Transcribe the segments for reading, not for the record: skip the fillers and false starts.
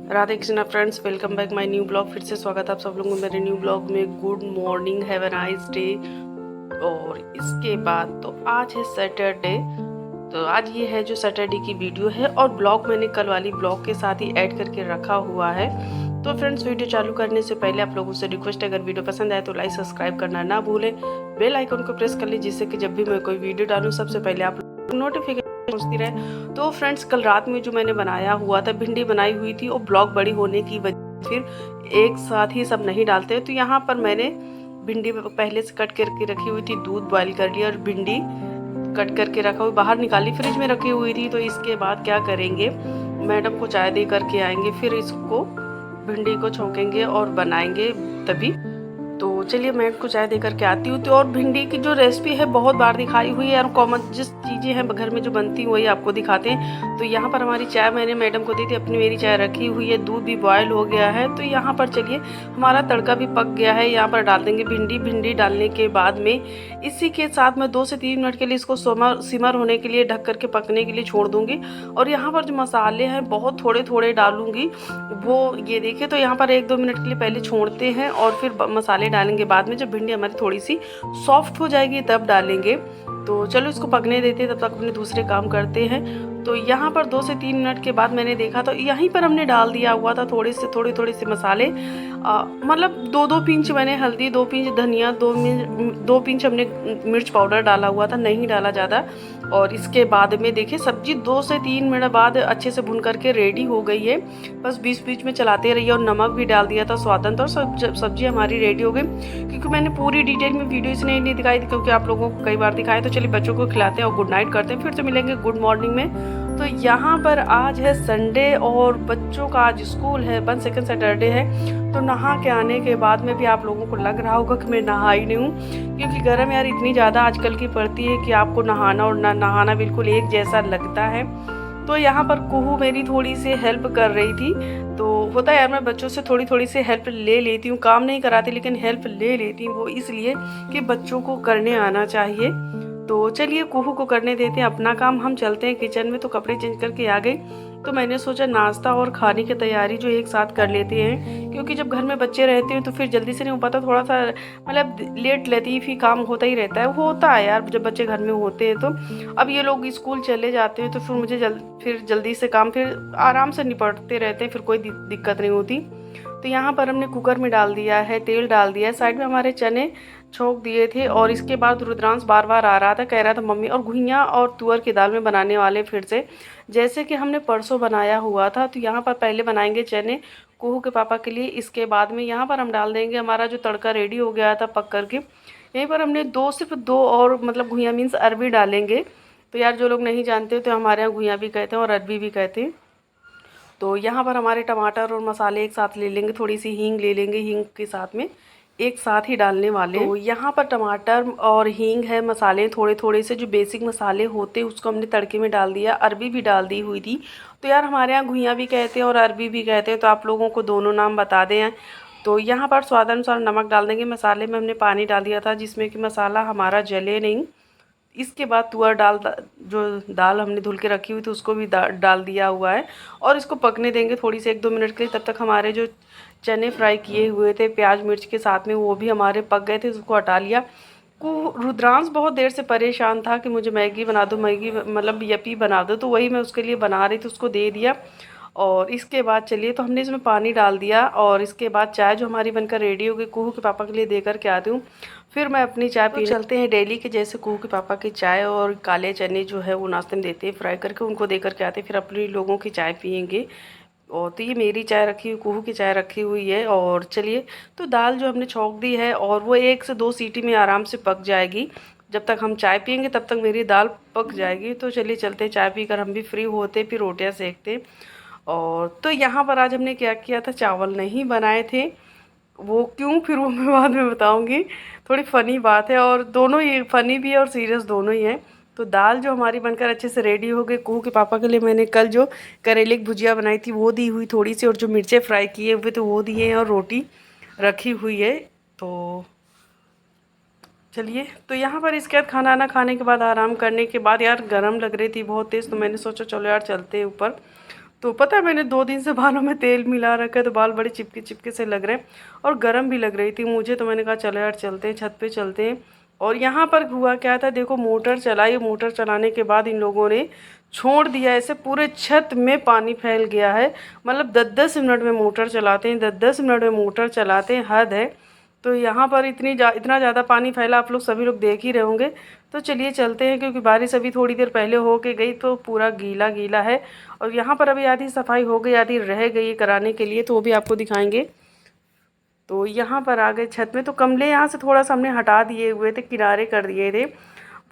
Radhe Krishna friends, welcome back my new blog. फिर से स्वागत है आप सब लोगों को मेरे न्यू ब्लॉग में। Good morning, have a nice day. और इसके बाद तो आज है सैटरडे, तो आज ये है जो सैटरडे की वीडियो है और ब्लॉग मैंने कल वाली ब्लॉग के साथ ही ऐड करके रखा हुआ है। तो फ्रेंड्स, वीडियो चालू करने से पहले आप लोगों से रिक्वेस्ट है, अगर वीडियो पसंद आए तो लाइक सब्सक्राइब करना ना भूलें, बेल आइकन को प्रेस कर लें, जिससे कि जब भी मैं कोई वीडियो डालूँ सबसे पहले आप नोटिफिकेशन पहुंचती रहे। तो फ्रेंड्स, कल रात में जो मैंने बनाया हुआ था, भिंडी बनाई हुई थी, और ब्लॉग बड़ी होने की वजह फिर एक साथ ही सब नहीं डालते। तो यहाँ पर मैंने भिंडी पहले से कट करके रखी हुई थी, दूध बॉईल कर लिया और भिंडी कट करके रखा हुआ बाहर निकाली, फ्रिज में रखी हुई थी। तो इसके बाद क्या करेंगे, मैडम को चाय दे करके आएंगे, फिर इसको भिंडी को छौंकेंगे और बनाएंगे तभी। तो चलिए मैं इनको चाय दे करके आती हूँ। तो और भिंडी की जो रेसिपी है बहुत बार दिखाई हुई है, और कॉमन जिस चीज़ें हैं घर में जो बनती हैं वही आपको दिखाते हैं। तो यहाँ पर हमारी चाय मैंने मैडम को दी थी, अपनी मेरी चाय रखी हुई है, दूध भी बॉयल हो गया है। तो यहाँ पर चलिए हमारा तड़का भी पक गया है। यहाँ पर डाल देंगे भिंडी डालने के बाद में इसी के साथ मैं 2 से 3 मिनट के लिए इसको सिमर होने के लिए ढक करके पकने के लिए छोड़ दूँगी। और यहाँ पर जो मसाले हैं बहुत थोड़े थोड़े डालूँगी, वो ये देखिए। तो यहाँ पर 1-2 मिनट के लिए पहले छोड़ते हैं और फिर मसाले डालेंगे बाद में, जब भिंडी हमारी थोड़ी सी सॉफ्ट हो जाएगी तब डालेंगे। तो चलो इसको पकने देते हैं, तब तक अपने दूसरे काम करते हैं। तो यहाँ पर 2 से 3 मिनट के बाद मैंने देखा तो यहीं पर हमने डाल दिया हुआ था थोड़े से मसाले, मतलब 2-2 पिंच मैंने हल्दी, 2 पिंच धनिया, 2 पिंच हमने मिर्च पाउडर डाला हुआ था, नहीं डाला ज़्यादा। और इसके बाद में देखिए सब्जी 2 से 3 मिनट बाद अच्छे से भुन करके रेडी हो गई है। बस बीच बीच में चलाते रहिए, और नमक भी डाल दिया था स्वाद अनुसार, और सब्जी हमारी रेडी हो गई। क्योंकि मैंने पूरी डिटेल में वीडियो इसलिए नहीं दिखाई थी क्योंकि आप लोगों को कई बार दिखाए। तो चलिए बच्चों को खिलाते हैं और गुड नाइट करते हैं, फिर से मिलेंगे गुड मॉर्निंग में। तो यहाँ पर आज है संडे और बच्चों का आज स्कूल है, 1 सेकंड सैटरडे है। तो नहा के आने के बाद में भी आप लोगों को लग रहा होगा कि मैं नहाई नहीं हूँ, क्योंकि गर्म यार इतनी ज़्यादा आजकल की पड़ती है कि आपको नहाना और ना नहाना बिल्कुल एक जैसा लगता है। तो यहाँ पर कुहू मेरी थोड़ी सी हेल्प कर रही थी। तो होता है यार, मैं बच्चों से थोड़ी थोड़ी सी हेल्प ले लेती हूँ, काम नहीं कराती लेकिन हेल्प ले लेती हूँ, वो इसलिए कि बच्चों को करने आना चाहिए। तो चलिए कुहू को करने देते हैं अपना काम, हम चलते हैं किचन में। तो कपड़े चेंज करके आ गई, तो मैंने सोचा नाश्ता और खाने की तैयारी जो एक साथ कर लेते हैं, क्योंकि जब घर में बच्चे रहते हैं तो फिर जल्दी से नहीं हो पाता, थोड़ा सा मतलब लेट लतीफ़ ही काम होता ही रहता है। होता है यार जब बच्चे घर में होते हैं। तो अब ये लोग स्कूल चले जाते हैं तो फिर मुझे फिर जल्दी से काम फिर आराम से निपटते रहते हैं, फिर कोई दिक्कत नहीं होती। तो यहाँ पर हमने कुकर में डाल दिया है, तेल डाल दिया है, साइड में हमारे चने छोंक दिए थे। और इसके बाद रुद्रांश बार बार आ रहा था, कह रहा था मम्मी और घुइयाँ और तुअर की दाल में बनाने वाले फिर से, जैसे कि हमने परसों बनाया हुआ था। तो यहाँ पर पहले बनाएंगे चने कुहू के पापा के लिए। इसके बाद में यहाँ पर हम डाल देंगे हमारा जो तड़का रेडी हो गया था पक करके। यहीं पर हमने सिर्फ दो और मतलब घुइयाँ मीन्स अरबी डालेंगे। तो यार जो लोग नहीं जानते तो हमारे यहाँ घुइयाँ भी कहते हैं और अरबी भी कहते हैं। तो यहाँ पर हमारे टमाटर और मसाले एक साथ ले लेंगे, थोड़ी सी हींग ले लेंगे, हींग के साथ में एक साथ ही डालने वाले। तो यहाँ पर टमाटर और हींग है, मसाले थोड़े थोड़े से जो बेसिक मसाले होते हैं उसको हमने तड़के में डाल दिया, अरबी भी डाल दी हुई थी। तो यार हमारे यहाँ घुइयाँ भी कहते हैं और अरबी भी कहते हैं, तो आप लोगों को दोनों नाम बता दें। तो यहाँ पर स्वादानुसार नमक डाल देंगे। मसाले में हमने पानी डाल दिया था जिसमें कि मसाला हमारा जले नहीं। इसके बाद तुअर जो दाल हमने धुल के रखी हुई थी उसको भी डाल दिया हुआ है, और इसको पकने देंगे थोड़ी सी 1-2 मिनट के लिए। तब तक हमारे जो चने फ्राई किए हुए थे प्याज मिर्च के साथ में वो भी हमारे पक गए थे, उसको हटा लिया। रुद्रांश बहुत देर से परेशान था कि मुझे मैगी बना दो, मैगी मतलब यपी बना दो, तो वही मैं उसके लिए बना रही थी, उसको दे दिया। और इसके बाद चलिए तो हमने इसमें पानी डाल दिया, और इसके बाद चाय जो हमारी बनकर रेडी हो गई, कुहू के पापा के लिए देकर के आती हूँ, फिर मैं अपनी चाय पीने चलते हैं। डेली के जैसे कुहू के पापा की चाय और काले चने जो है वो नाश्ते में देते हैं फ्राई करके, उनको दे करके आते हैं, फिर अपने लोगों की चाय पियेंगे। और तो ये मेरी चाय रखी हुई, कुहू की चाय रखी हुई है। और चलिए तो दाल जो हमने छौंक दी है और वो 1 से 2 सीटी में आराम से पक जाएगी। जब तक हम चाय पियेंगे तब तक मेरी दाल पक जाएगी। तो चलिए चलते हैं, चाय पीकर हम भी फ्री होते फिर रोटियां सेकते। और तो यहाँ पर आज हमने क्या किया था, चावल नहीं बनाए थे, वो क्यों फिर वो मैं बाद में बताऊंगी। थोड़ी फ़नी बात है, और दोनों ही फ़नी भी है और सीरियस दोनों ही हैं। तो दाल जो हमारी बनकर अच्छे से रेडी हो गई, कुहू के पापा के लिए मैंने कल जो करेले की भुजिया बनाई थी वो दी हुई थोड़ी सी, और जो मिर्चें फ्राई किए हुए तो वो दिए हैं, और रोटी रखी हुई है। तो चलिए तो यहाँ पर इसके बाद खाना खाने के बाद आराम करने के बाद यार गर्म लग रही थी बहुत तेज़, तो मैंने सोचा चलो यार चलते हैं ऊपर। तो पता है मैंने 2 दिन से बालों में तेल मिला रखा है, तो बाल बड़े चिपके चिपके से लग रहे हैं और गर्म भी लग रही थी मुझे। तो मैंने कहा चलो यार चलते हैं, छत पे चलते हैं। और यहाँ पर हुआ क्या था, देखो मोटर चलाई, मोटर चलाने के बाद इन लोगों ने छोड़ दिया, ऐसे पूरे छत में पानी फैल गया है। मतलब 10-10 मिनट में मोटर चलाते हैं, 10-10 मिनट में मोटर चलाते हैं, हद है। तो यहाँ पर इतना ज़्यादा पानी फैला, आप लोग सभी लोग देख ही रहे होंगे। तो चलिए चलते हैं, क्योंकि बारिश अभी थोड़ी देर पहले हो के गई तो पूरा गीला गीला है। और यहाँ पर अभी आधी सफाई हो गई, आधी रह गई कराने के लिए, तो वो भी आपको दिखाएंगे। तो यहाँ पर आ गए छत में, तो गमले यहाँ से थोड़ा सा हमने हटा दिए हुए थे, किनारे कर दिए थे,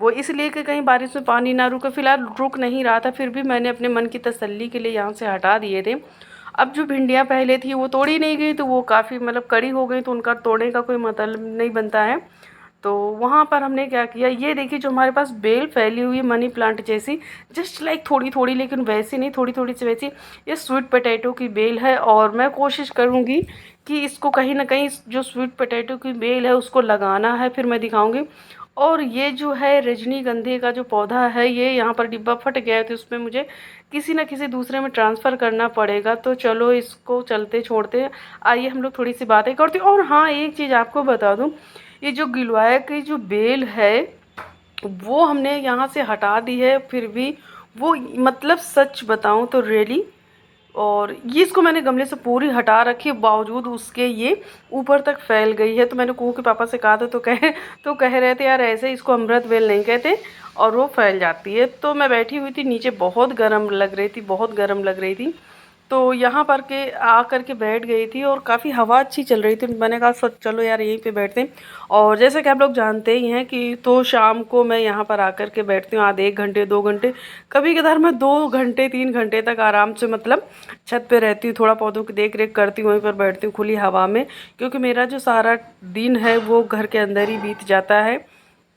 वो इसलिए कि कहीं बारिश में पानी ना रुके। फिलहाल रुक नहीं रहा था, फिर भी मैंने अपने मन की तसल्ली के लिए यहाँ से हटा दिए थे। अब जो भिंडियाँ पहले थी वो तोड़ी नहीं गई, तो वो काफ़ी मतलब कड़ी हो गई, तो उनका तोड़ने का कोई मतलब नहीं बनता है। तो वहाँ पर हमने क्या किया, ये देखिए जो हमारे पास बेल फैली हुई है मनी प्लांट जैसी, जस्ट लाइक थोड़ी थोड़ी, लेकिन वैसी नहीं, थोड़ी थोड़ी सी वैसी, ये स्वीट पोटैटो की बेल है। और मैं कोशिश करूँगी कि इसको कहीं ना कहीं जो स्वीट पोटैटो की बेल है उसको लगाना है, फिर मैं दिखाऊँगी। और ये जो है रजनीगंधे का जो पौधा है, ये यहाँ पर डिब्बा फट गया है, तो उसमें मुझे किसी न किसी दूसरे में ट्रांसफ़र करना पड़ेगा। तो चलो इसको चलते छोड़ते, आइए हम लोग थोड़ी सी बातें करते हैं। और हाँ, एक चीज़ आपको बता दूँ, ये जो गिलवाया की जो बेल है वो हमने यहाँ से हटा दी है, फिर भी वो मतलब सच बताऊँ तो रियली, और ये इसको मैंने गमले से पूरी हटा रखी, बावजूद उसके ये ऊपर तक फैल गई है। तो मैंने कुहू के पापा से कहा था, तो कह रहे थे यार ऐसे इसको अमृत बेल नहीं कहते, और वो फैल जाती है। तो मैं बैठी हुई थी नीचे, बहुत गर्म लग रही थी, बहुत गर्म लग रही थी। तो यहाँ पर के आ कर के बैठ गई थी, और काफ़ी हवा अच्छी चल रही थी। मैंने कहा चलो यार यहीं पे बैठते हैं। और जैसे कि आप लोग जानते ही हैं कि तो शाम को मैं यहाँ पर आकर के बैठती हूँ, आधे 1 घंटे 2 घंटे, कभी कभार मैं 2 घंटे 3 घंटे तक आराम से मतलब छत पे रहती हूँ, थोड़ा पौधों की देख रेख करती हूँ, वहीं पर बैठती हूँ खुली हवा में। क्योंकि मेरा जो सारा दिन है वो घर के अंदर ही बीत जाता है,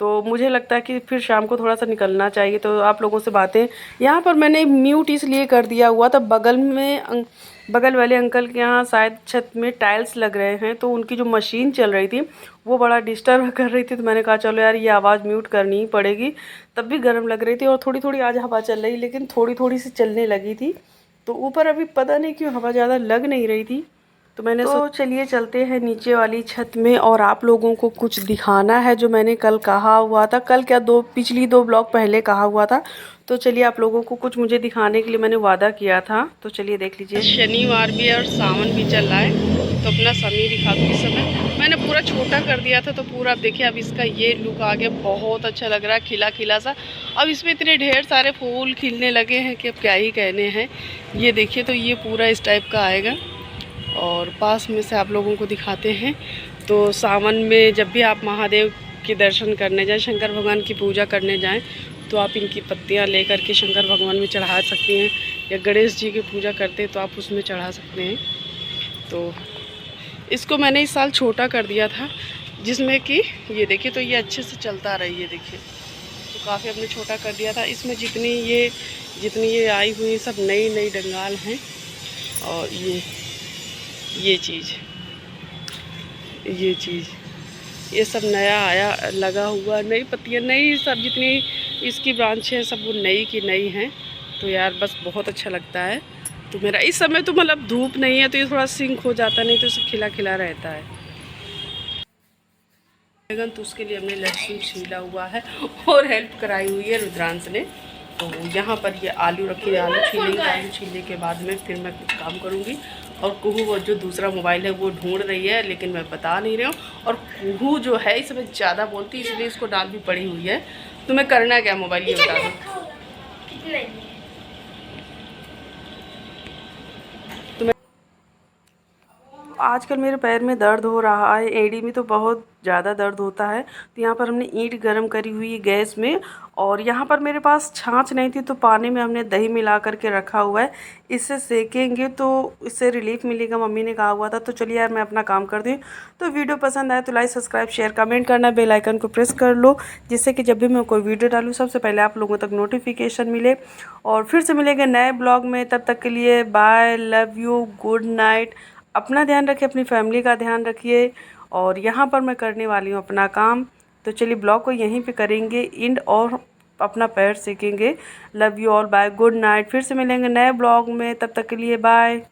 तो मुझे लगता है कि फिर शाम को थोड़ा सा निकलना चाहिए। तो आप लोगों से बातें, यहाँ पर मैंने म्यूट इसलिए कर दिया हुआ था, बगल में बगल वाले अंकल के यहाँ शायद छत में टाइल्स लग रहे हैं, तो उनकी जो मशीन चल रही थी वो बड़ा डिस्टर्ब कर रही थी। तो मैंने कहा चलो यार ये आवाज़ म्यूट करनी ही पड़ेगी। तब भी गर्म लग रही थी, और थोड़ी थोड़ी आज हवा चल रही, लेकिन थोड़ी थोड़ी सी चलने लगी थी। तो ऊपर अभी पता नहीं क्यों हवा ज़्यादा लग नहीं रही थी। तो मैंने तो चलिए चलते हैं नीचे वाली छत में, और आप लोगों को कुछ दिखाना है जो मैंने कल कहा हुआ था, कल क्या पिछली 2 ब्लॉग पहले कहा हुआ था। तो चलिए आप लोगों को कुछ मुझे दिखाने के लिए मैंने वादा किया था, तो चलिए देख लीजिए। शनिवार भी है और सावन भी चल रहा है, तो अपना समय दिखा दूँ। इस समय मैंने पूरा छोटा कर दिया था, तो पूरा आप देखिए अब इसका ये लुक आ गया, बहुत अच्छा लग रहा है, खिला खिला सा। अब इसमें इतने ढेर सारे फूल खिलने लगे हैं कि अब क्या ही कहने हैं। ये देखिए, तो ये पूरा इस टाइप का आएगा। और पास में से आप लोगों को दिखाते हैं, तो सावन में जब भी आप महादेव के दर्शन करने जाएं, शंकर भगवान की पूजा करने जाएं, तो आप इनकी पत्तियां लेकर के शंकर भगवान में चढ़ा सकती हैं, या गणेश जी की पूजा करते हैं तो आप उसमें चढ़ा सकते हैं। तो इसको मैंने इस साल छोटा कर दिया था, जिसमें कि ये देखिए, तो ये अच्छे से चलता रहा, ये देखिए, तो काफ़ी हमने छोटा कर दिया था। इसमें जितनी ये आई हुई सब नई नई डंगाल हैं। और ये चीज़ ये सब नया आया, लगा हुआ, नई पत्तियाँ, नई सब जितनी इसकी ब्रांच है सब वो नई की नई हैं। तो यार बस बहुत अच्छा लगता है। तो मेरा इस समय तो मतलब धूप नहीं है, तो ये थोड़ा सिंक हो जाता, नहीं तो सब खिला खिला रहता है। तो उसके लिए हमने लहसुन छीला हुआ है और हेल्प कराई हुई है रुद्रांश ने। तो यहाँ पर ये आलू रखी है, आलू छीलेंगे, आलू छीलने के बाद में फिर मैं कुछ काम करूँगी। और कुहू वो जो दूसरा मोबाइल है वो ढूंढ रही है, लेकिन मैं बता नहीं रही हूँ। और कुहू जो है इस समय ज़्यादा बोलती है, इसलिए इसको डाल भी पड़ी हुई है। तुम्हें करना क्या मोबाइल, ये बता दो। आजकल मेरे पैर में दर्द हो रहा है, एड़ी में तो बहुत ज़्यादा दर्द होता है। तो यहाँ पर हमने ईंट गरम करी हुई है गैस में, और यहाँ पर मेरे पास छाछ नहीं थी, तो पानी में हमने दही मिला करके रखा हुआ है। इससे सेकेंगे तो इससे रिलीफ मिलेगा, मम्मी ने कहा हुआ था। तो चलिए यार मैं अपना काम करती हूँ। तो वीडियो पसंद आए तो लाइक सब्सक्राइब शेयर कमेंट करना, बेल आइकन को प्रेस कर लो, जिससे कि जब भी मैं कोई वीडियो डालूँ सबसे पहले आप लोगों तक नोटिफिकेशन मिले। और फिर से मिलेंगे नए ब्लॉग में, तब तक के लिए bye, love you, good night. अपना ध्यान रखिए, अपनी फैमिली का ध्यान रखिए। और यहाँ पर मैं करने वाली हूँ अपना काम। तो चलिए ब्लॉग को यहीं पे करेंगे एंड, और अपना पैर सीखेंगे। Love you all, bye, good night. फिर से मिलेंगे नए ब्लॉग में, तब तक के लिए बाय।